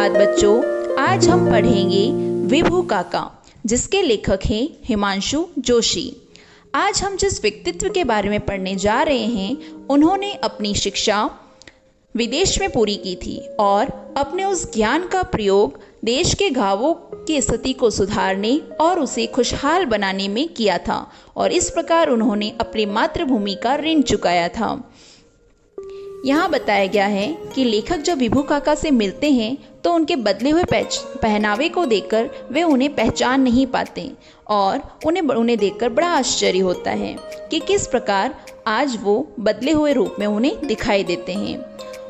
सुप्रभात बच्चों। आज हम पढ़ेंगे विभू काका, जिसके लेखक हैं हिमांशु जोशी। आज हम जिस व्यक्तित्व के बारे में पढ़ने जा रहे हैं, उन्होंने अपनी शिक्षा विदेश में पूरी की थी और अपने उस ज्ञान का प्रयोग देश के गांवों की स्थिति को सुधारने और उसे खुशहाल बनाने में किया था और इस प्रकार उन्होंने अपनी मातृभूमि का ऋण चुकाया था। यहाँ बताया गया है कि लेखक जब विभू काका से मिलते हैं तो उनके बदले हुए पहनावे को देखकर वे उन्हें पहचान नहीं पाते और उन्हें देखकर बड़ा आश्चर्य होता है कि किस प्रकार आज वो बदले हुए रूप में उन्हें दिखाई देते हैं।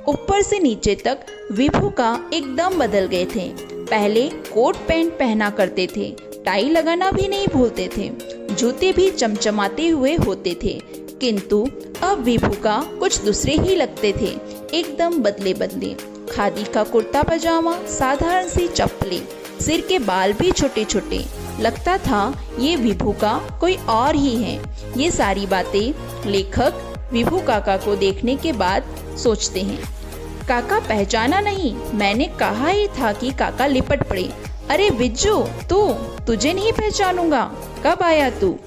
ऊपर से नीचे तक विभू का एकदम बदल गए थे। पहले कोट पैंट पहना करते थे, टाई लगाना भी नहीं भूलते थे, जूते भी चमचमाते हुए होते थे, किंतु अब विभू का कुछ दूसरे ही लगते थे, एकदम बदले बदले। खादी का कुर्ता पजामा, साधारण सी चप्पलें, सिर के बाल भी छोटे छोटे, लगता था ये विभू का कोई और ही है। ये सारी बातें लेखक विभू काका को देखने के बाद सोचते हैं। काका पहचाना नहीं, मैंने कहा ही था कि काका लिपट पड़े। अरे बिज्जू, तुझे नहीं पहचानूंगा, कब आया तू?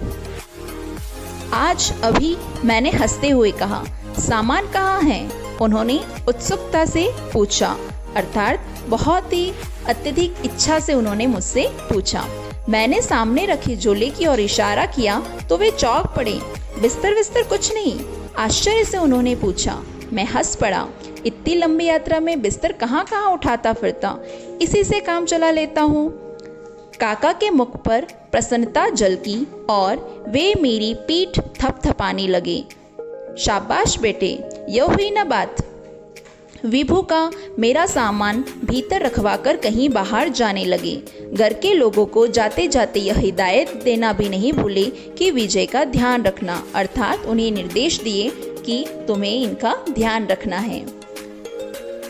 आज अभी, मैंने हंसते हुए कहा। सामान कहाँ है? उन्होंने उत्सुकता से पूछा, अर्थात बहुत ही अत्यधिक इच्छा से उन्होंने मुझसे पूछा। मैंने सामने रखे झोले की ओर इशारा किया तो वे चौंक पड़े। बिस्तर विस्तर कुछ नहीं? आश्चर्य से उन्होंने पूछा। मैं हंस पड़ा। इतनी लंबी यात्रा में बिस्तर कहाँ कहाँ उठाता फिरता, इसी से काम चला लेता हूँ। काका के मुख पर प्रसन्नता झलकी और वे मेरी पीठ थपथपाने लगे। शाबाश बेटे, यह हुई ना बात। विभू का मेरा सामान भीतर रखवाकर कहीं बाहर जाने लगे। घर के लोगों को जाते जाते यह हिदायत देना भी नहीं भूले कि विजय का ध्यान रखना, अर्थात उन्हें निर्देश दिए कि तुम्हें इनका ध्यान रखना है।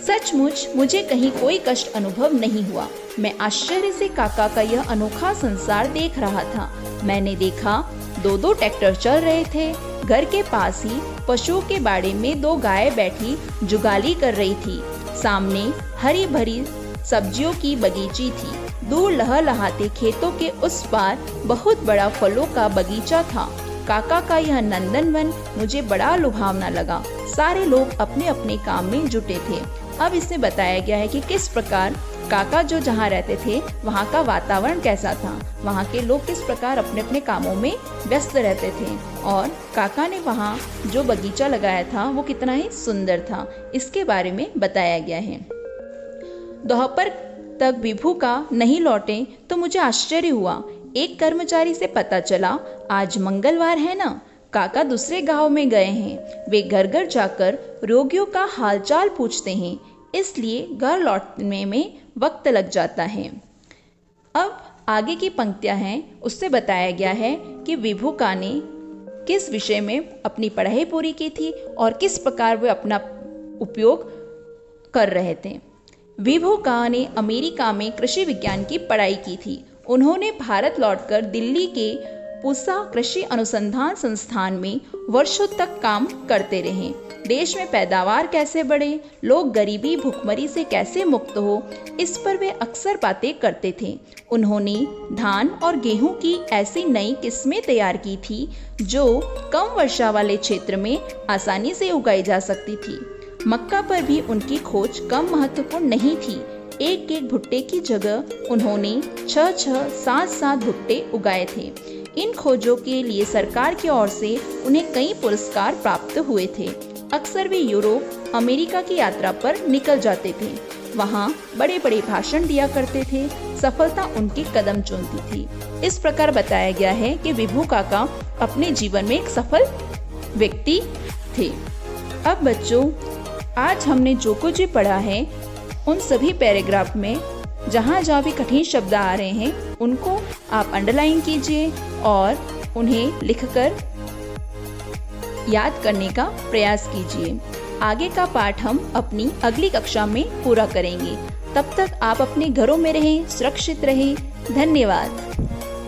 सचमुच मुझे कहीं कोई कष्ट अनुभव नहीं हुआ। मैं आश्चर्य से काका का यह अनोखा संसार देख रहा था। मैंने देखा 2 ट्रैक्टर चल रहे थे। घर के पास ही पशुओं के बाड़े में 2 गाय बैठी जुगाली कर रही थी। सामने हरी भरी सब्जियों की बगीची थी। दूर लहलहाते खेतों के उस पार बहुत बड़ा फलों का बगीचा था। काका का यह नंदनवन मुझे बड़ा लुभावना लगा। सारे लोग अपने अपने काम में जुटे थे। अब इसमें बताया गया है कि किस प्रकार काका जो जहाँ रहते थे वहाँ का वातावरण कैसा था, वहाँ के लोग किस प्रकार अपने अपने कामों में व्यस्त रहते थे और काका ने वहाँ जो बगीचा लगाया था वो कितना ही सुंदर था, इसके बारे में बताया गया है। दोपहर तक विभू का नहीं लौटे तो मुझे आश्चर्य हुआ। एक कर्मचारी से पता चला आज मंगलवार है ना, काका दूसरे गांव में गए हैं। वे घर घर जाकर रोगियों का हालचाल पूछते हैं, इसलिए घर लौटने में वक्त लग जाता है। अब आगे की पंक्तियां हैं, उससे बताया गया है कि विभू का ने किस विषय में अपनी पढ़ाई पूरी की थी और किस प्रकार वे अपना उपयोग कर रहे थे। विभू का ने अमेरिका में कृषि विज्ञान की पढ़ाई की थी। उन्होंने भारत लौटकर दिल्ली के पूसा कृषि अनुसंधान संस्थान में वर्षों तक काम करते रहे। देश में पैदावार कैसे बढ़े, लोग गरीबी भुखमरी से कैसे मुक्त हो, इस पर वे अक्सर बातें करते थे। उन्होंने धान और गेहूं की ऐसी नई किस्में तैयार की थी जो कम वर्षा वाले क्षेत्र में आसानी से उगाई जा सकती थी। मक्का पर भी उनकी खोज कम महत्वपूर्ण नहीं थी। एक एक भुट्टे की जगह उन्होंने 6-6, 7-7 भुट्टे उगाए थे। इन खोजों के लिए सरकार की ओर से उन्हें कई पुरस्कार प्राप्त हुए थे। अक्सर वे यूरोप, अमेरिका की यात्रा पर निकल जाते थे। वहाँ बड़े बड़े भाषण दिया करते थे। सफलता उनके कदम चूमती थी। इस प्रकार बताया गया है कि विभू काका अपने जीवन में एक सफल व्यक्ति थे। अब बच्चों, आज हमने जो कुछ भी पढ़ा है उन सभी पैराग्राफ में जहाँ जहाँ भी कठिन शब्द आ रहे हैं उनको आप अंडरलाइन कीजिए और उन्हें लिखकर याद करने का प्रयास कीजिए। आगे का पाठ हम अपनी अगली कक्षा में पूरा करेंगे। तब तक आप अपने घरों में रहें, सुरक्षित रहें। धन्यवाद।